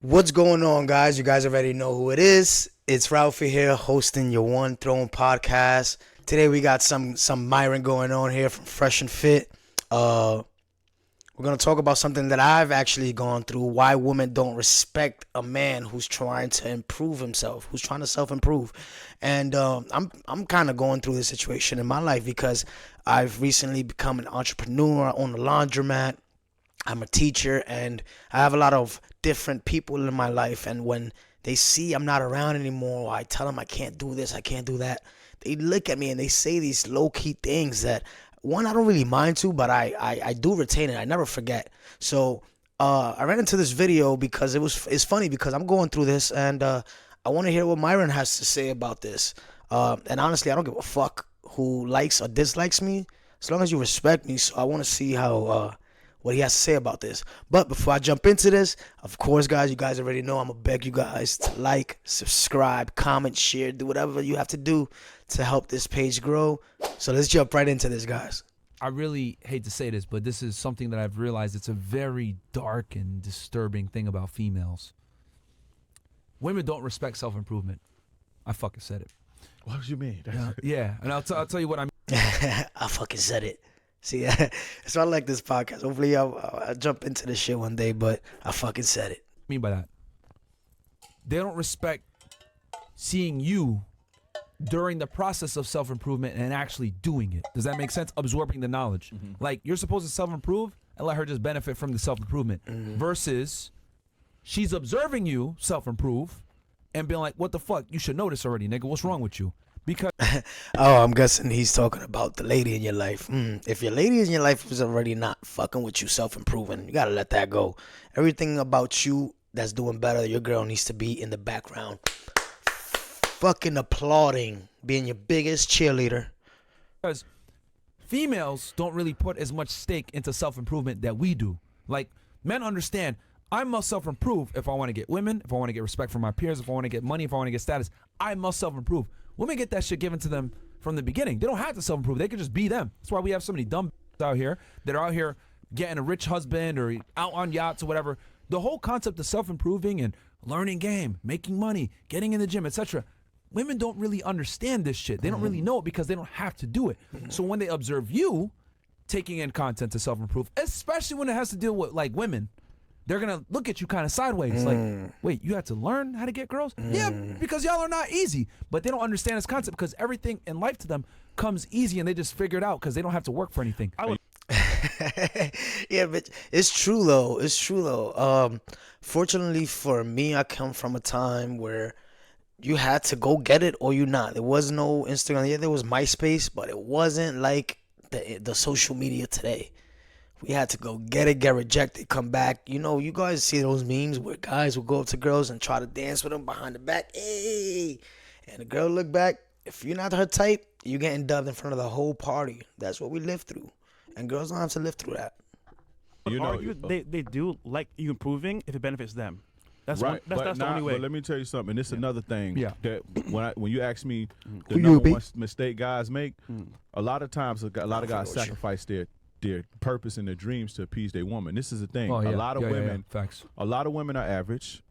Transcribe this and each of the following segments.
What's going on, guys? You guys already know who it is. It's Ralphie here, hosting your One Throne podcast. Today we got some Myron going on here from Fresh and Fit. We're gonna talk about something that I've actually gone through: why women don't respect a man who's trying to improve himself, who's trying to self-improve. And I'm kind of going through this situation in my life because I've recently become an entrepreneur. I own a laundromat. I'm a teacher, and I have a lot of different people in my life. And when they see I'm not around anymore, or I tell them I can't do this, I can't do that, they look at me and they say these low key things that, one, I don't really mind to, but I do retain it. I never forget. So I ran into this video because it's funny because I'm going through this, and I want to hear what Myron has to say about this. And honestly, I don't give a fuck who likes or dislikes me, as long as you respect me. So I want to see how what he has to say about this. But before I jump into this, of course, guys, you guys already know I'm going to beg you guys to like, subscribe, comment, share, do whatever you have to do to help this page grow. So let's jump right into this, guys. I really hate to say this, but this is something that I've realized it's a very dark and disturbing thing about females. Women don't respect self-improvement. I fucking said it. What do you mean? Yeah, and I'll tell you what I mean. I fucking said it. See, so I like this podcast. Hopefully I'll jump into this shit one day, but I fucking said it. By that. They don't respect seeing you during the process of self-improvement and actually doing it. Does that make sense? Absorbing the knowledge. Like, you're supposed to self-improve and let her just benefit from the self-improvement versus she's observing you self-improve and being like, what the fuck? You should know this already, nigga. What's wrong with you? Because Oh, I'm guessing he's talking about the lady in your life. If your lady in your life is already not fucking with you, self-improving, you gotta let that go. Everything about you that's doing better, your girl needs to be in the background, fucking applauding, being your biggest cheerleader. because females don't really put as much stake into self-improvement that we do. Like, men understand, I must self-improve if I want to get women, if I want to get respect from my peers, if I want to get money, if I want to get status. I must self-improve. Women get that shit given to them from the beginning. They don't have to self-improve. They can just be them. That's why we have so many dumb out here that are out here getting a rich husband or out on yachts or whatever. The whole concept of self-improving and learning game, making money, getting in the gym, etc. Women don't really understand this shit. They don't really know it because they don't have to do it. So when they observe you taking in content to self-improve, especially when it has to deal with like women, they're gonna look at you kind of sideways, like, wait, you had to learn how to get girls? Yeah, because y'all are not easy. But they don't understand this concept because everything in life to them comes easy and they just figure it out because they don't have to work for anything. Yeah, but it's true though. It's true though. Fortunately for me, I come from a time where you had to go get it or you not. There was no Instagram. Yeah, there was MySpace, but it wasn't like the social media today. We had to go get it, get rejected, come back. You know, you guys see those memes where guys will go up to girls and try to dance with them behind the back. Hey! And the girl look back. If you're not her type, you're getting dubbed in front of the whole party. That's what we live through. And girls don't have to live through that. They do like you improving if it benefits them. That's Right, that's the only way. But let me tell you something. This is another thing. Yeah. That when you ask me the Who you number be? one mistake guys make, a lot of times a lot of guys sacrifice their purpose and their dreams to appease their woman. This is the thing. Oh, yeah. A lot of Yeah, women, Facts. a lot of women are average.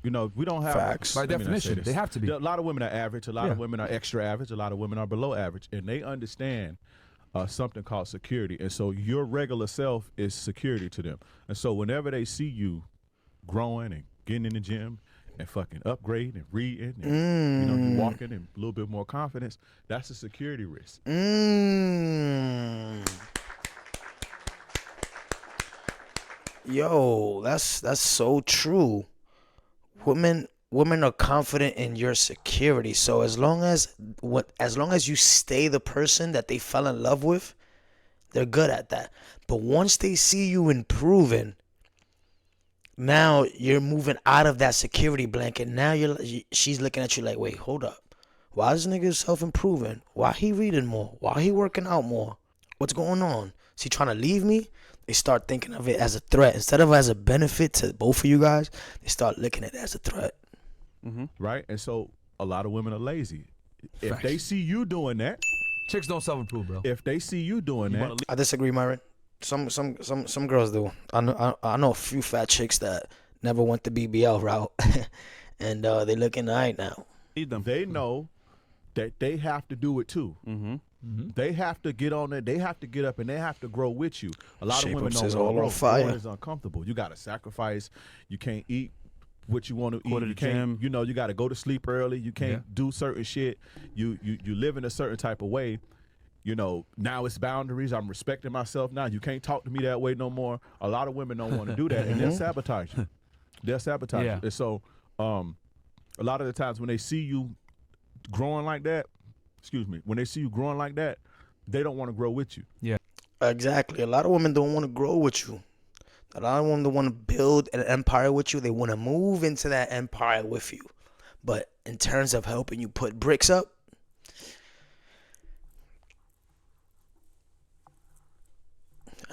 You know, we don't have Facts. By let me not say definition, this. they have to be. A lot of women are average. A lot of Yeah. women are extra average. A lot of women are below average, and they understand something called security. And so your regular self is security to them. And so whenever they see you growing and getting in the gym and fucking upgrading and reading and you know you walking and a little bit more confidence, that's a security risk. Yo, that's so true. Women are confident in your security. So as long as you stay the person that they fell in love with, they're good at that. But once they see you improving, now you're moving out of that security blanket. Now she's looking at you like, wait, hold up. Why this nigga self-improving? Why he reading more? Why he working out more? What's going on? Is he trying to leave me? They start thinking of it as a threat. Instead of as a benefit to both of you guys, they start looking at it as a threat. Right? And so a lot of women are lazy. If Facts. they see you doing that, Chicks don't self-improve, bro. if they see you doing that, I disagree, Myron. Some girls do. I know a few fat chicks that never went the BBL route, and they looking all right now. Need them. They know that they have to do it too. They have to get on there. They have to get up and they have to grow with you. A lot of women Shape-ups don't is wanna all grow. on fire. Growing is uncomfortable. You got to sacrifice. You can't eat what you want to Go eat. to the You can't. gym. You know, you got to go to sleep early. You can't Yeah. do certain shit. You live in a certain type of way. You know, now it's boundaries. I'm respecting myself now. You can't talk to me that way no more. A lot of women don't want to do that, and they'll sabotage you. They'll sabotage Yeah. you. And so, a lot of the times when they see you growing like that, when they see you growing like that, they don't want to grow with you. Exactly. A lot of women don't want to grow with you. A lot of women don't want to build an empire with you. They want to move into that empire with you. But in terms of helping you put bricks up,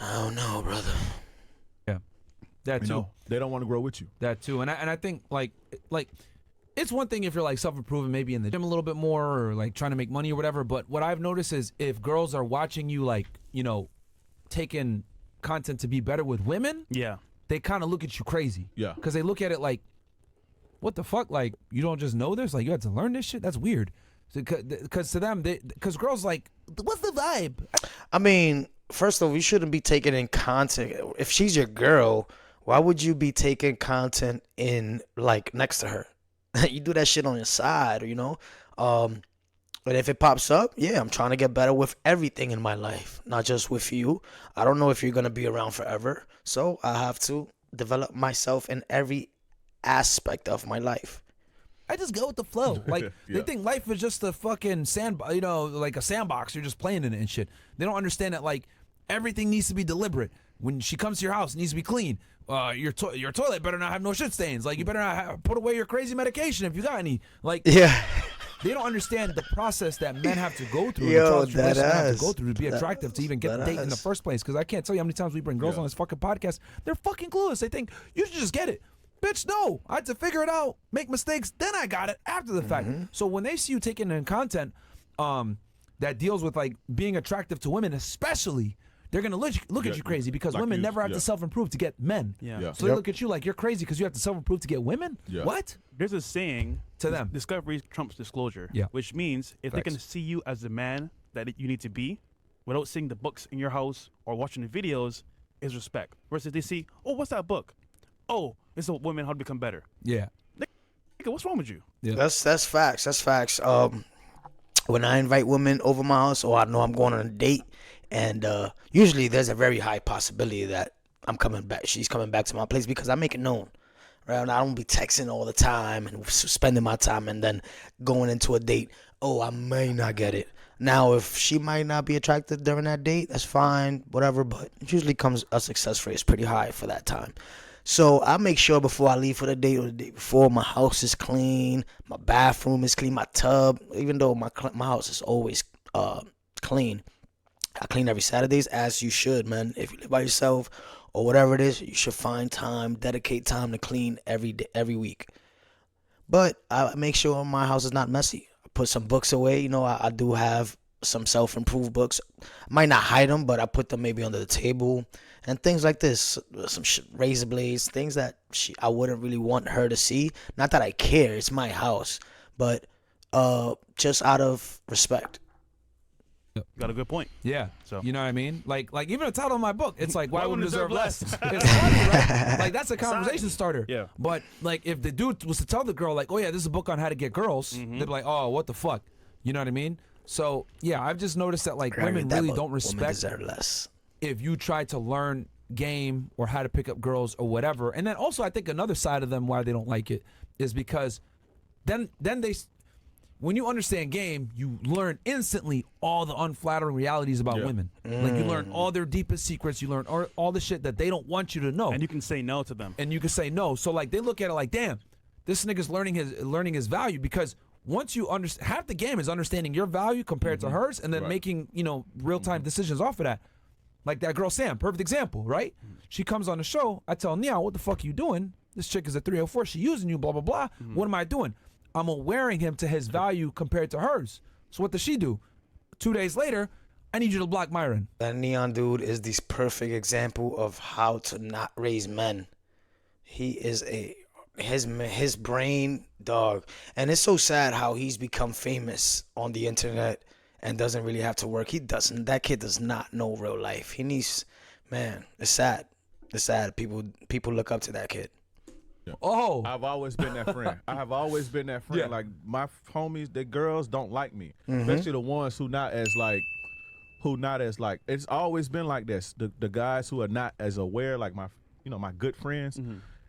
I don't know, brother. That You too. know, they don't want to grow with you. That too. And I think like it's one thing if you're like self-improving maybe in the gym a little bit more or like trying to make money or whatever, but what I've noticed is if girls are watching you like, you know, taking content to be better with women, Yeah. they kind of look at you crazy. Yeah. Because they look at it like, what the fuck? Like, you don't just know this? Like, you had to learn this shit? That's weird. Because to them, because girls like, what's the vibe? I mean, first of all, you shouldn't be taking in content. If she's your girl, why would you be taking content in like next to her? You do that shit on your side, you know? But if it pops up, yeah, I'm trying to get better with everything in my life, not just with you. I don't know if you're going to be around forever. So I have to develop myself in every aspect of my life. I just go with the flow. Like, they Yeah. think life is just a fucking you know, like a sandbox. You're just playing in it and shit. They don't understand that, like, everything needs to be deliberate. When she comes to your house, it needs to be clean. Your toilet better not have no shit stains. Like, you better not put away your crazy medication if you got any. Like, Yeah. they don't understand the process that men have to go through. Yo, and the men have that to go ass. through to be That attractive to even get that a date in the ass. first place. Because I can't tell you how many times we bring girls Yeah. on this fucking podcast. They're fucking clueless. They think you should just get it. Bitch, no. I had to figure it out, make mistakes, then I got it after the fact. So when they see you taking in content that deals with like being attractive to women, especially, they're gonna look Yeah, at you crazy because like women you- never have yeah. to self-improve to get men. Yeah. Yeah. So they look at you like you're crazy because you have to self-improve to get women. Yeah. What? There's a saying To them. discovery trumps disclosure. Yeah. Which means if they can Facts. see you as the man that you need to be without seeing the books in your house or watching the videos, is respect. Versus they see, oh, what's that book? Oh, it's a woman how to become better. Yeah. Nigga, what's wrong with you? Yeah. That's facts. That's facts. When I invite women over my house or I know I'm going on a date, and usually there's a very high possibility that I'm coming back. She's coming back to my place because I make it known. Right? And I don't be texting all the time and spending my time and then going into a date. Oh, I may not get it. Now, if she might not be attracted during that date, that's fine, whatever. But it usually comes a success rate is pretty high for that time. So I make sure before I leave for the date or the day before, my house is clean, my bathroom is clean, my tub. Even though my house is always clean, I clean every Saturdays, as you should, man. If you live by yourself or whatever it is, you should find time, dedicate time to clean every day, every week. But I make sure my house is not messy. I put some books away. You know, I do have some self-improved books. I might not hide them, but I put them maybe under the table and things like this. Some razor blades, things that I wouldn't really want her to see. Not that I care. It's my house, but just out of respect. You got a good point. Yeah. So- You know what I mean? Like even the title of my book, it's like, why women deserve less? less? It's funny, right? Like that's a conversation starter. Yeah. But like if the dude was to tell the girl, like, oh yeah, this is a book on how to get girls, they'd be like, oh, what the fuck? You know what I mean? So yeah, I've just noticed that like I read women that really book. don't Women respect deserve less. if you try to learn game or how to pick up girls or whatever. And then also I think another side of them why they don't like it is because then they, when you understand game, you learn instantly all the unflattering realities about Yeah. women. Like you learn all their deepest secrets. You learn all the shit that they don't want you to know. And you can say no to them. And you can say no. So like they look at it like, damn, this nigga's learning his value because once you understand, half the game is understanding your value compared to hers, and then Right. making real time decisions off of that. Like that girl Sam, perfect example, right? She comes on the show. I tell Nia, what the fuck are you doing? This chick is a 304. She using you, blah blah blah. What am I doing? I'm awareing him to his value compared to hers. So what does she do? 2 days later, I need you to block Myron. That neon dude is the perfect example of how to not raise men. He is his brain, dog, and it's so sad how he's become famous on the internet and doesn't really have to work. He doesn't. That kid does not know real life. He needs, man. It's sad. It's sad. People look up to that kid. Oh, I've always been that friend. I have always been that friend. Yeah. Like my homies, the girls don't like me, Mm-hmm. especially the ones who not as like. It's always been like this. The guys who are not as aware, like my good friends,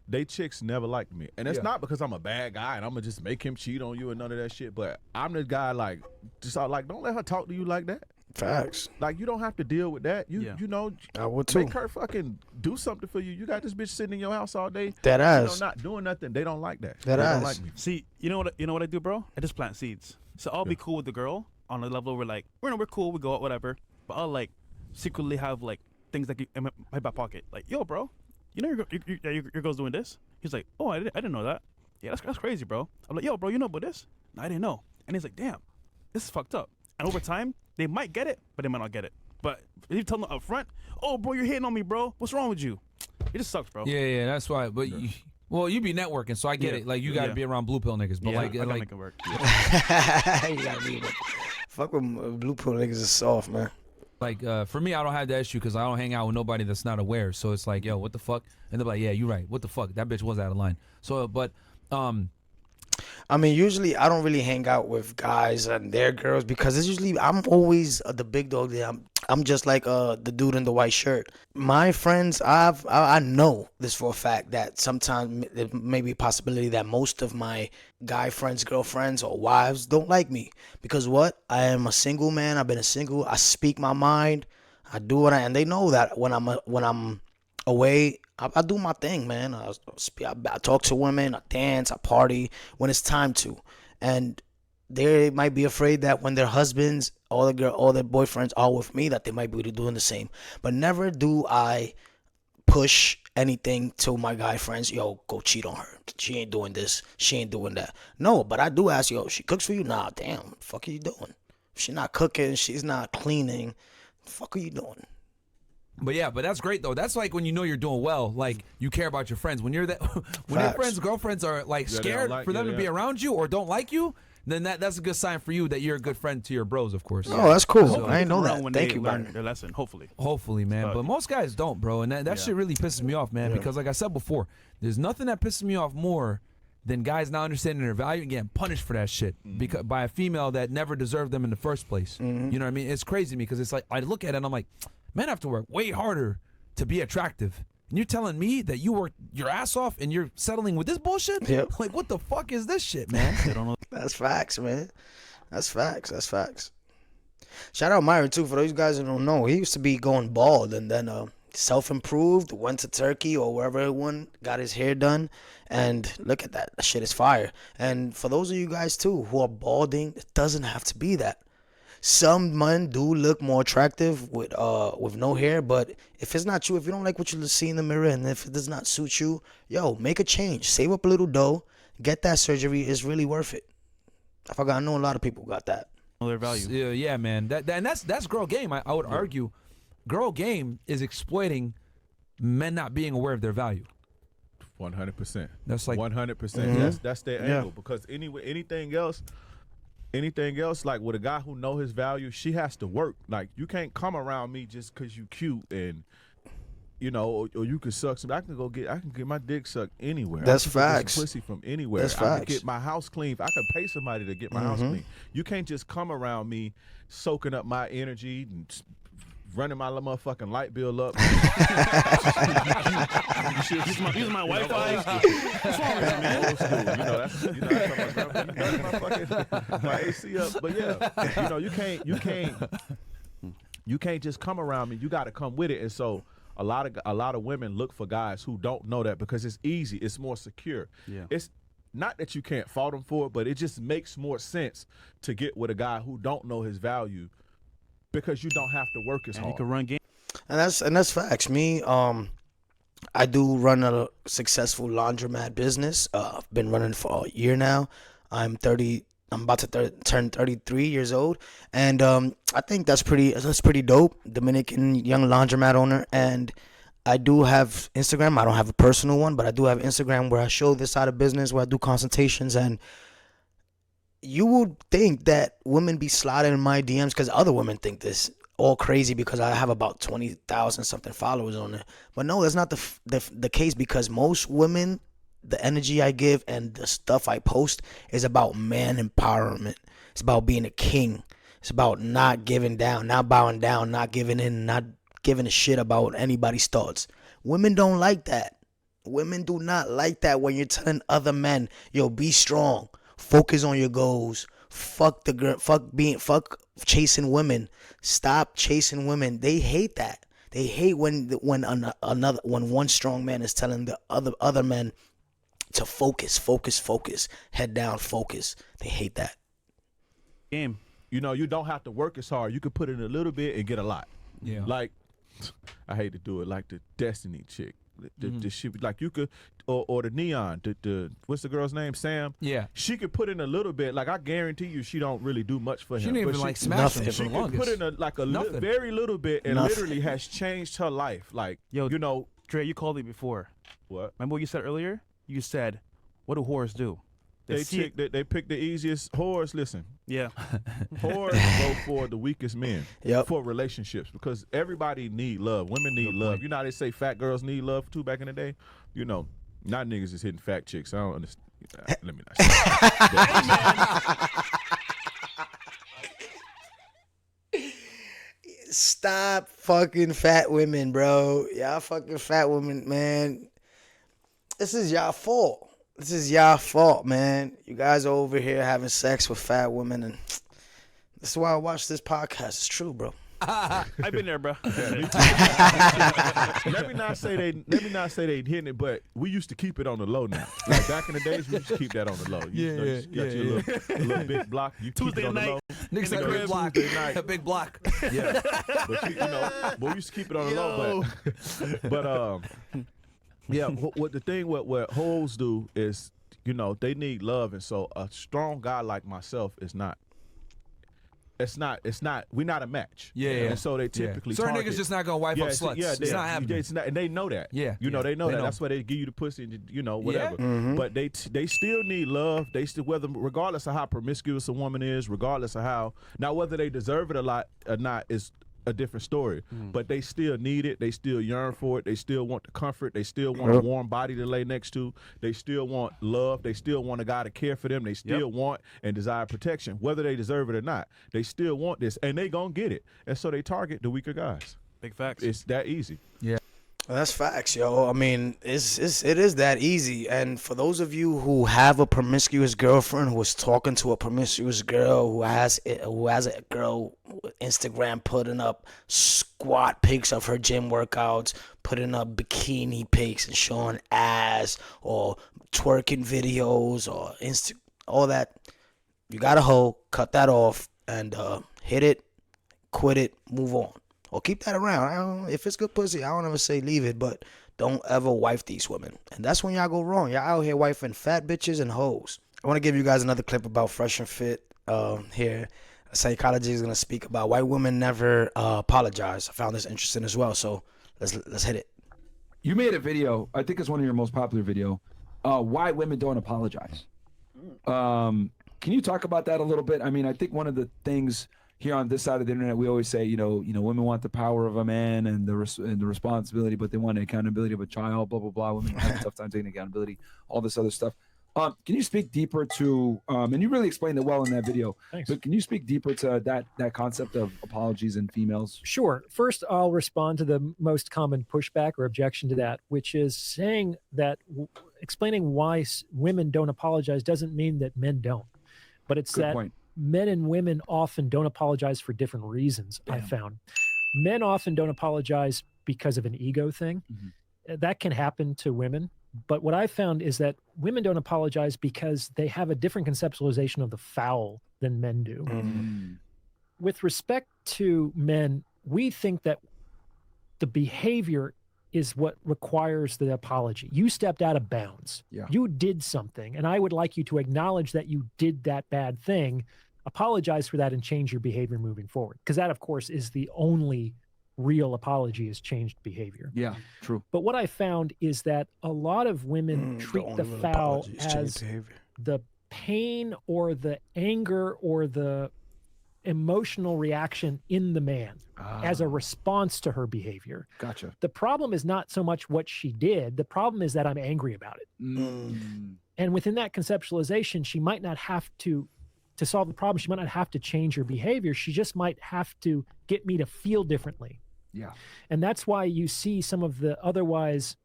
they chicks never liked me. And it's Yeah. not because I'm a bad guy and I'm gonna just make him cheat on you and none of that shit. But I'm the guy like don't let her talk to you like that. Facts. Like you don't have to deal with that. You know, I would too. make her fucking do something for you. You got this bitch sitting in your house all day. That ass. Not doing nothing. They don't like that. That they ass. don't like me. See, you know what I do, bro? I just plant seeds. So I'll be cool with the girl on a level where like we're cool, we go out, whatever. But I'll like secretly have like things like in my back pocket, like, yo, bro, you know your girl's doing this. He's like, oh, I didn't know that. Yeah, that's crazy, bro. I'm like, yo, bro, you know about this? No, I didn't know. And he's like, damn, this is fucked up. And over time, they might get it, but they might not get it. But if you tell them up front, oh, bro, you're hitting on me, bro. What's wrong with you? It just sucks, bro. yeah, that's why. But you be networking, so I get Yeah. it. Like you got to Yeah. be around blue pill niggas. But Yeah, like, I gotta like make it work. You gotta be. Fuck with blue pill niggas is soft, man. Like for me, I don't have that issue because I don't hang out with nobody that's not aware. So it's like, yo, what the fuck? And they're like, yeah, you're right. What the fuck? That bitch was out of line. So, but I mean, usually I don't really hang out with guys and their girls because it's usually I'm always the big dog there. I'm just like the dude in the white shirt. My friends, I know this for a fact that sometimes there may be a possibility that most of my guy friends, girlfriends, or wives don't like me because what? I am a single man. I've been a single. I speak my mind. I do what and they know that when I'm away, I do my thing, man. I talk to women, I dance, I party when it's time to, and they might be afraid that when their husbands, all their boyfriends are with me, that they might be doing the same. But never do I push anything to my guy friends. Yo, go cheat on her. She ain't doing this. She ain't doing that. No, but I do ask, yo, she cooks for you? Nah, damn, fuck are you doing? If she's not cooking, she's not cleaning. Fuck are you doing? But yeah, but that's great though. That's like when you know you're doing well, like you care about your friends. When you're that, when your Facts. friends, girlfriends are like they don't scared like for you, them to be around you or don't like you, then that's a good sign for you that you're a good friend to your bros, of course. Oh, that's cool. Hopefully I ain't they know come that. around when Thank they you, learn man. their lesson. Hopefully. Hopefully, man. But most guys don't, bro. And that shit really pisses me off, man. Yeah. Because like I said before, there's nothing that pisses me off more than guys not understanding their value and getting punished for that shit because by a female that never deserved them in the first place. You know what I mean? It's crazy to me because it's like I look at it and I'm like, men have to work way harder to be attractive. And you're telling me that you work your ass off and you're settling with this bullshit? Yep. Like, what the fuck is this shit, man? They don't know. That's facts, man. That's facts. That's facts. Shout out Myron too. For those guys who don't know, he used to be going bald and then self-improved, went to Turkey or wherever he went, got his hair done, and look at that. That shit is fire. And for those of you guys too who are balding, it doesn't have to be that. Some men do look more attractive with no hair, but if it's not you, if you don't like what you see in the mirror, and if it does not suit you, yo, make a change. Save up a little dough, get that surgery. It's really worth it. I know a lot of people got that. Their value. Yeah, man. And that's girl game. I would argue, girl game is exploiting men not being aware of their value. 100%. That's like 100%. That's their angle because anything else, like with a guy who know his value, she has to work. Like you can't come around me just cause you cute and or you can suck some. I can get my dick sucked anywhere. That's I can get facts. some pussy from anywhere. That's I can facts. get my house clean. I can pay somebody to get my house clean. You can't just come around me soaking up my energy and running my motherfucking light bill up. Use my Wi-Fi. What's wrong with you, man? Old school, that's my AC up. But yeah, you can't just come around me. You got to come with it. And so a lot of women look for guys who don't know that because it's easy. It's more secure. Yeah. It's not that you can't fault him for it, but it just makes more sense to get with a guy who don't know his value because you don't have to work as And he hard. can run game. And that's facts. Me, I do run a successful laundromat business. I've been running for a year now. I'm 30. I'm about to turn 33 years old, and I think that's pretty dope. Dominican young laundromat owner, and I do have Instagram. I don't have a personal one, but I do have Instagram where I show this side of business, where I do consultations, and you would think that women be sliding in my DMs because other women think this all crazy because I have about 20,000 something followers on there. But no, that's not the case, because most women, the energy I give and the stuff I post is about man empowerment. It's about being a king. It's about not giving down, not bowing down, not giving in, not giving a shit about anybody's thoughts. Women don't like that. Women do not like that when you're telling other men, yo, be strong. Focus on your goals. Fuck the girl. Fuck chasing women. Stop chasing women. They hate that. They hate when one strong man is telling the other men to focus, head down, focus. They hate that. Game. You know, you don't have to work as hard. You can put in a little bit and get a lot. Yeah. Like, I hate to do it, like the Destiny chick. The shit, like you could, or the Neon, the what's the girl's name? Sam. Yeah. She could put in a little bit. Like, I guarantee you, she don't really do much for him. She didn't but even like smash nothing. him She for the could longest. put in a very little bit, and Nothing. literally has changed her life. Like, Yo, you know Dre, you called me before. what? Remember what you said earlier? You said, "What do whores do?" They see they pick the easiest whores. Listen, Yeah. whores go for the weakest men. Yep. For relationships, because everybody need love. Women need love. You know how they say fat girls need love too back in the day? You know, not niggas is hitting fat chicks. I don't understand. Let me not say that. Stop fucking fat women, bro. Y'all fucking fat women, man. This is y'all fault. This is y'all fault, man. You guys are over here having sex with fat women, and this is why I watch this podcast. It's true, bro. I've been there, bro. Let me not say they hitting it, but we used to keep it on the low now. Like back in the days, we used to keep that on the low. You know, you got your little big block. You keep Tuesday it on the night. low. Niggas like a big block. A big block. Yeah, but you know, but we used to keep it on the low. But yeah, what the thing what hoes do is, you know, they need love, and so a strong guy like myself is not. It's not. We're not a match. Yeah. And so they typically Certain target. niggas just not gonna wipe up sluts. It's not happening. And they know that. Yeah. You know, they know They that. know. That's why they give you the pussy and, you know, whatever. Mm-hmm. But they still need love. They still, regardless of how promiscuous a woman is, regardless of how, now whether they deserve it a lot or not is a different story. But they still need it. They still yearn for it. They still want the comfort. They still want a warm body to lay next to. They still want love. They still want a guy to care for them. They still want and desire protection, whether they deserve it or not. They still want this, and they gonna get it. And so they target the weaker guys. Big facts. It's that easy. Well, that's facts, yo. I mean, it is that easy. And for those of you who have a promiscuous girlfriend, who is talking to a promiscuous girl, who has a girl Instagram putting up squat pics of her gym workouts, putting up bikini pics and showing ass, or twerking videos, or all that, you got a hoe, cut that off, and hit it, quit it, move on. Or keep that around. If it's good pussy, I don't ever say leave it, but don't ever wife these women. And that's when y'all go wrong. Y'all out here wifing fat bitches and hoes. I want to give you guys another clip about Fresh and Fit here. A psychologist is going to speak about why women never apologize. I found this interesting as well, so let's hit it. You made a video, I think it's one of your most popular video, why women don't apologize. Can you talk about that a little bit? I mean, I think one of the things here on this side of the internet, we always say, you know, women want the power of a man and the responsibility, but they want the accountability of a child, blah, blah, blah. Women have a tough time taking accountability, all this other stuff. Can you speak deeper to, and you really explained it well in that video, but can you speak deeper to that concept of apologies in females? Sure. First, I'll respond to the most common pushback or objection to that, which is saying that explaining why women don't apologize doesn't mean that men don't. But it's Good that point. men and women often don't apologize for different reasons, I've found. Men often don't apologize because of an ego thing. That can happen to women. But what I found is that women don't apologize because they have a different conceptualization of the foul than men do. With respect to men, we think that the behavior is what requires the apology. You stepped out of bounds. Yeah. You did something, and I would like you to acknowledge that you did that bad thing, apologize for that, and change your behavior moving forward. Because that, of course, is the only real apology is changed behavior. Yeah, true. But what I found is that a lot of women treat the only real foul apology is changed as behavior. the pain or the anger or the emotional reaction in the man as a response to her behavior. Gotcha. The problem is not so much what she did. The problem is that I'm angry about it. And within that conceptualization, she might not have to solve the problem, she might not have to change her behavior. She just might have to get me to feel differently. Yeah. And that's why you see some of the otherwise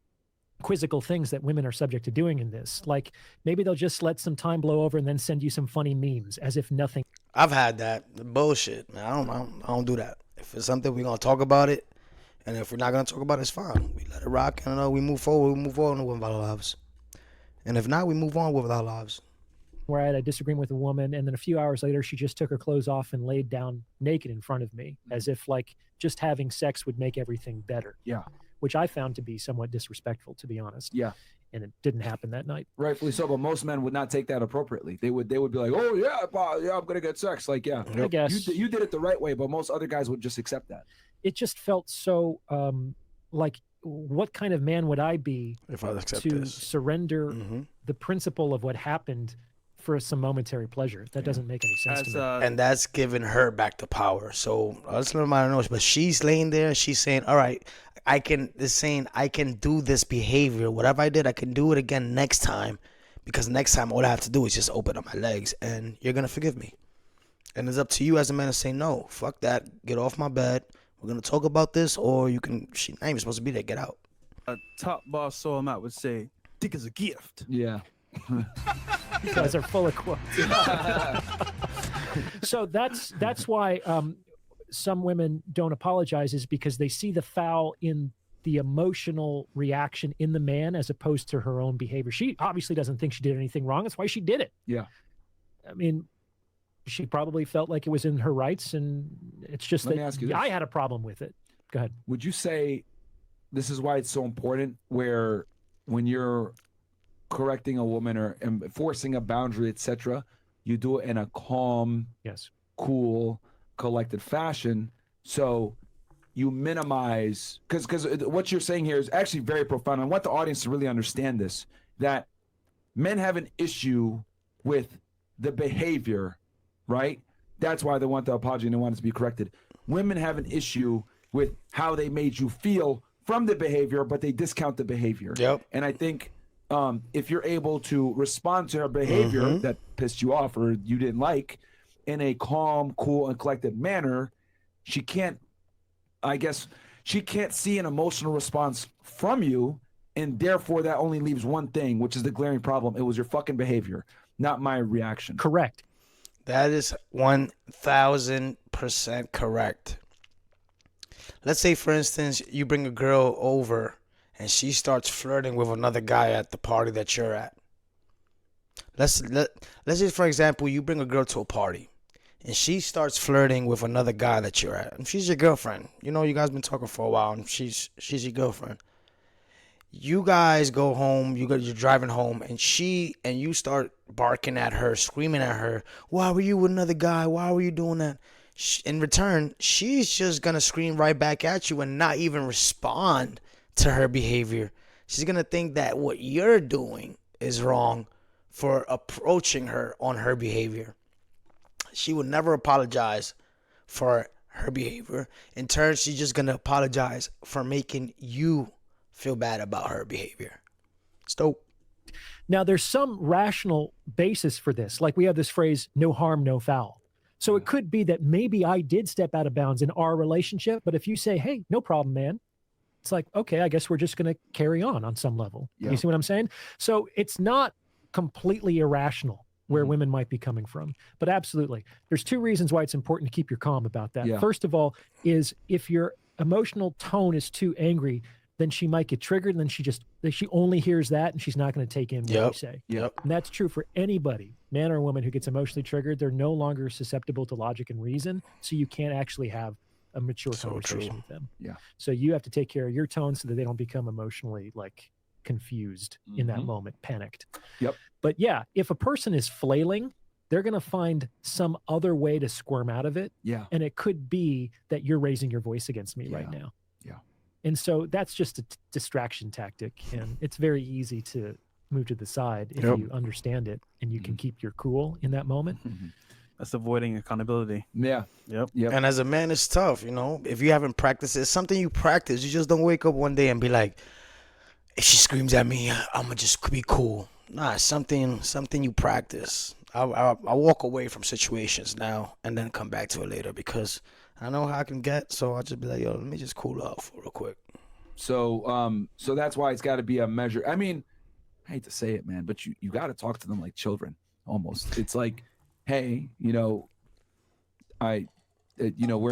quizzical things that women are subject to doing in this. Like maybe they'll just let some time blow over and then send you some funny memes as if nothing. I've had that bullshit, man. I don't do that. If it's something, we're gonna talk about it, and if we're not gonna talk about it, it's fine. We let it rock, and we move forward. We move on with our lives, and if not, we move on with our lives. Where I had a disagreement with a woman, and then a few hours later, she just took her clothes off and laid down naked in front of me, as if like just having sex would make everything better. Yeah. Which I found to be somewhat disrespectful, to be honest. Yeah. And it didn't happen that night. Rightfully so, but most men would not take that appropriately. They would be like, "Oh yeah, I'm gonna get sex." Like, yeah, I guess you did it the right way, but most other guys would just accept that. It just felt so like, what kind of man would I be If I accept to this, surrender the principle of what happened for some momentary pleasure? That doesn't make any sense to me. and that's giving her back the power. So let's let her know. But she's laying there. She's saying, "All right, I can do this behavior. Whatever I did, I can do it again next time, because next time all I have to do is just open up my legs, and you're gonna forgive me." And it's up to you as a man to say, "No, fuck that. Get off my bed. We're gonna talk about this, or you can. She ain't even supposed to be there. Get out." A top boss soul Matt would say, "Dick is a gift." Yeah. You guys are full of quotes. So that's why some women don't apologize, is because they see the foul in the emotional reaction in the man as opposed to her own behavior. She obviously doesn't think she did anything wrong. That's why she did it. Yeah. I mean, she probably felt like it was in her rights, and it's just Let me ask you that this. I had a problem with it. Go ahead. Would you say this is why it's so important, where when you're correcting a woman or enforcing a boundary, etc., you do it in a calm, Yes. cool, collected fashion, so you minimize, because what you're saying here is actually very profound. I want the audience to really understand this, that men have an issue with the behavior, right? That's why they want the apology and they want it to be corrected. Women have an issue with how they made you feel from the behavior, but they discount the behavior. Yep. And I think if you're able to respond to her behavior that pissed you off or you didn't like in a calm, cool, and collected manner, she can't see an emotional response from you, and therefore that only leaves one thing, which is the glaring problem. It was your fucking behavior, not my reaction. Correct. That is 1,000% correct. Let's say, for instance, you bring a girl over and she starts flirting with another guy at the party that you're at. Let's say, for example, you bring a girl to a party and she starts flirting with another guy that you're at. And she's your girlfriend. You know, you guys been talking for a while, and she's your girlfriend. You guys go home, you're driving home, and you start barking at her, screaming at her, "Why were you with another guy? Why were you doing that?" In return, she's just going to scream right back at you and not even respond to her behavior. She's going to think that what you're doing is wrong for approaching her on her behavior. She would never apologize for her behavior. In turn, she's just going to apologize for making you feel bad about her behavior. It's dope. Now, there's some rational basis for this. Like we have this phrase, no harm, no foul. So it could be that maybe I did step out of bounds in our relationship. But if you say, "Hey, no problem, man," it's like, okay, I guess we're just going to carry on some level. Yeah. You see what I'm saying? So it's not completely irrational where women might be coming from. But absolutely, there's two reasons why it's important to keep your calm about that. Yeah. First of all, is if your emotional tone is too angry, then she might get triggered, and then she only hears that, and she's not going to take in what you say. Yep. And that's true for anybody, man or woman, who gets emotionally triggered. They're no longer susceptible to logic and reason, so you can't actually have a mature conversation true. with them. Yeah. So you have to take care of your tone so that they don't become emotionally like confused in that moment, panicked. Yep. But yeah, if a person is flailing, they're going to find some other way to squirm out of it. Yeah. And it could be that you're raising your voice against me right now. Yeah. And so that's just a distraction tactic. And it's very easy to move to the side if you understand it and you can keep your cool in that moment. That's avoiding accountability. Yeah. Yep. And as a man, it's tough, if you haven't practiced it, it's something you practice. You just don't wake up one day and be like, if she screams at me, I'm gonna just be cool. Nah, it's something you practice. I walk away from situations now and then come back to it later because I know how I can get. So I'll just be like, yo, let me just cool off real quick. So so that's why it's got to be a measure. I mean, I hate to say it, man, but you got to talk to them like children almost. It's like, hey, we're in a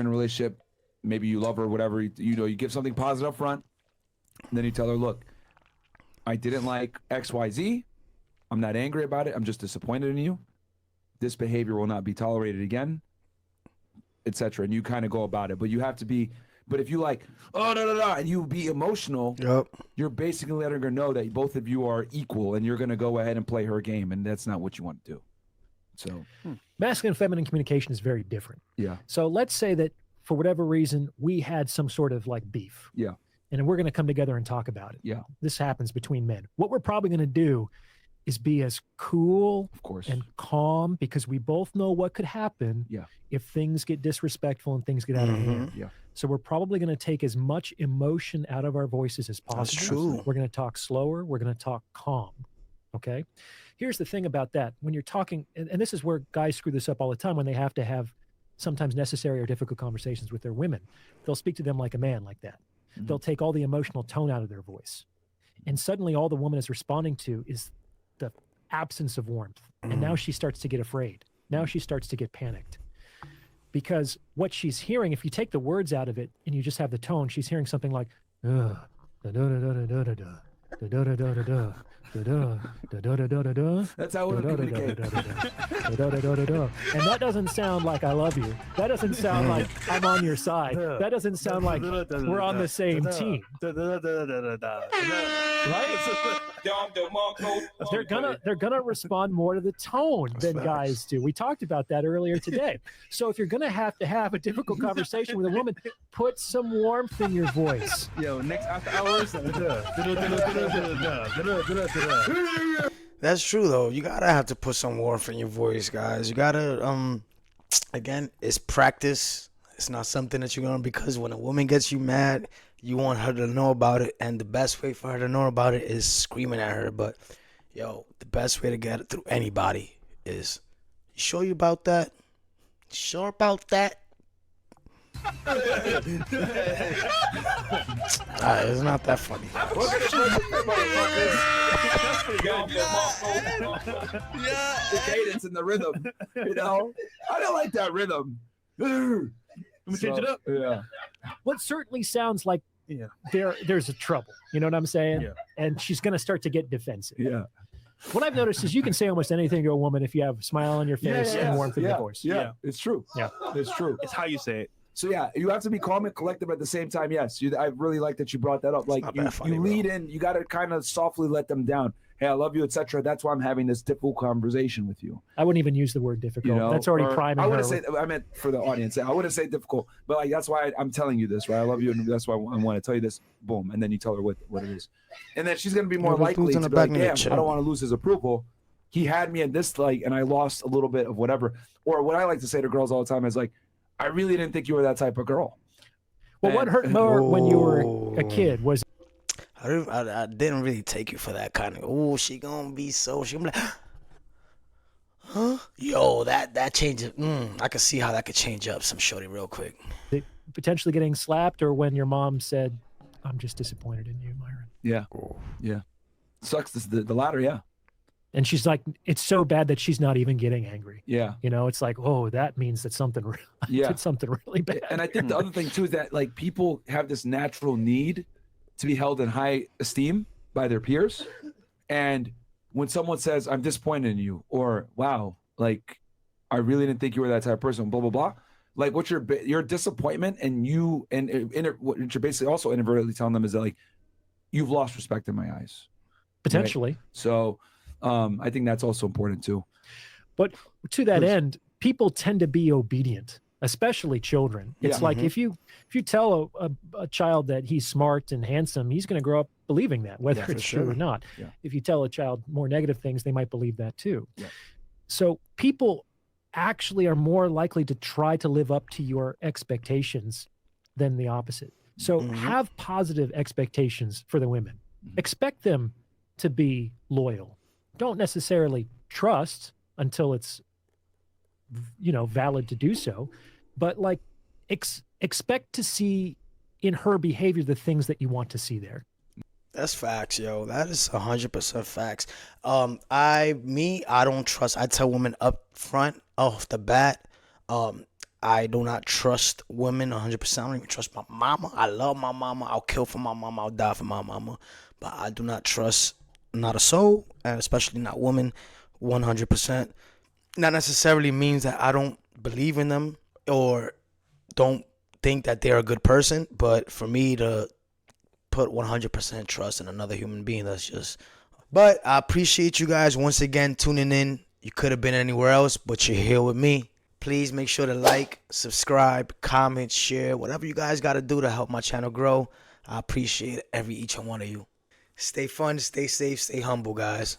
relationship. Maybe you love her or whatever. You give something positive up front. And then you tell her, look, I didn't like XYZ. I'm not angry about it. I'm just disappointed in you. This behavior will not be tolerated again, etc. And you kind of go about it. But you have to be, but if you like, oh, no, and you be emotional, you're basically letting her know that both of you are equal and you're going to go ahead and play her game. And that's not what you want to do. So masculine and feminine communication is very different. Yeah. So let's say that for whatever reason, we had some sort of like beef. Yeah. And we're going to come together and talk about it. Yeah. This happens between men. What we're probably going to do is be as cool, of course, and calm, because we both know what could happen if things get disrespectful and things get out of hand. Yeah. So we're probably going to take as much emotion out of our voices as possible. That's true. We're going to talk slower. We're going to talk calm. Okay. Here's the thing about that. When you're talking, and this is where guys screw this up all the time when they have to have sometimes necessary or difficult conversations with their women. They'll speak to them like a man like that. They'll take all the emotional tone out of their voice. And suddenly all the woman is responding to is the absence of warmth. And now she starts to get afraid. Now she starts to get panicked. Because what she's hearing, if you take the words out of it and you just have the tone, she's hearing something like, that's how we communicate. And that doesn't sound like I love you. That doesn't sound like I'm on your side. That doesn't sound like we're on the same team. Right? They're gonna respond more to the tone than guys do. We talked about that earlier today. So if you're gonna have a difficult conversation with a woman, put some warmth in your voice. Yo, next after hours. That's true though. You gotta have to put some warmth in your voice, guys. You gotta again, it's practice. It's not something that you're gonna, because when a woman gets you mad, you want her to know about it, and the best way for her to know about it is screaming at her. But yo, the best way to get it through anybody is, you sure you about that? Sure about that? It's not that funny. The cadence and the rhythm, I don't like that rhythm. Let me change it up. Yeah. What certainly sounds like there's a trouble. You know what I'm saying? Yeah. And she's going to start to get defensive. Yeah. What I've noticed is you can say almost anything to a woman if you have a smile on your face and warmth in your voice. Yeah, it's true. Yeah, it's true. It's how you say it. So you have to be calm and collective at the same time. Yes, I really like that you brought that up. Like you lead in, you got to kind of softly let them down. Hey, I love you, etc. That's why I'm having this difficult conversation with you. I wouldn't even use the word difficult. That's already priming. I wouldn't say. I meant for the audience. I wouldn't say difficult, but like that's why I'm telling you this, right? I love you, and that's why I want to tell you this. Boom, and then you tell her what it is, and then she's gonna be more likely to be like, damn, I don't want to lose his approval. He had me in this light, and I lost a little bit of whatever. Or what I like to say to girls all the time is like, I really didn't think you were that type of girl. Well, what hurt more when you were a kid was I didn't really take you for that kind of, she gonna be so, she gonna be like, huh? Yo, that changes. I can see how that could change up some shorty real quick. Potentially getting slapped, or when your mom said, I'm just disappointed in you, Myron. Yeah. Yeah. Sucks. The latter, yeah. And she's like, it's so bad that she's not even getting angry. Yeah. It's like, oh, that means that something did something really bad. And I think the other thing too is that like people have this natural need to be held in high esteem by their peers. And when someone says, I'm disappointed in you, or wow, like I really didn't think you were that type of person, blah, blah, blah. Like what your disappointment and what you're basically also inadvertently telling them is that like, you've lost respect in my eyes. Potentially. Right? So I think that's also important too. But to that end, people tend to be obedient, especially children. It's Yeah. like if you tell a child that he's smart and handsome, he's going to grow up believing that, whether Yeah, for it's true sure. or not. Yeah. If you tell a child more negative things, they might believe that too. Yeah. So people actually are more likely to try to live up to your expectations than the opposite. So have positive expectations for the women. Expect them to be loyal. Don't necessarily trust until it's valid to do so, but like expect to see in her behavior the things that you want to see there. That's facts, yo. That is 100% facts. I don't trust. I tell women up front, off the bat, I do not trust women 100%. I don't even trust my mama. I love my mama. I'll kill for my mama. I'll die for my mama. But I do not trust not a soul, and especially not women, 100%. Not necessarily means that I don't believe in them or don't think that they're a good person, but for me to put 100% trust in another human being, that's just. But I appreciate you guys once again tuning in. You could have been anywhere else, but you're here with me. Please make sure to like, subscribe, comment, share, whatever you guys got to do to help my channel grow. I appreciate each and one of you. Stay fun, stay safe, stay humble, guys.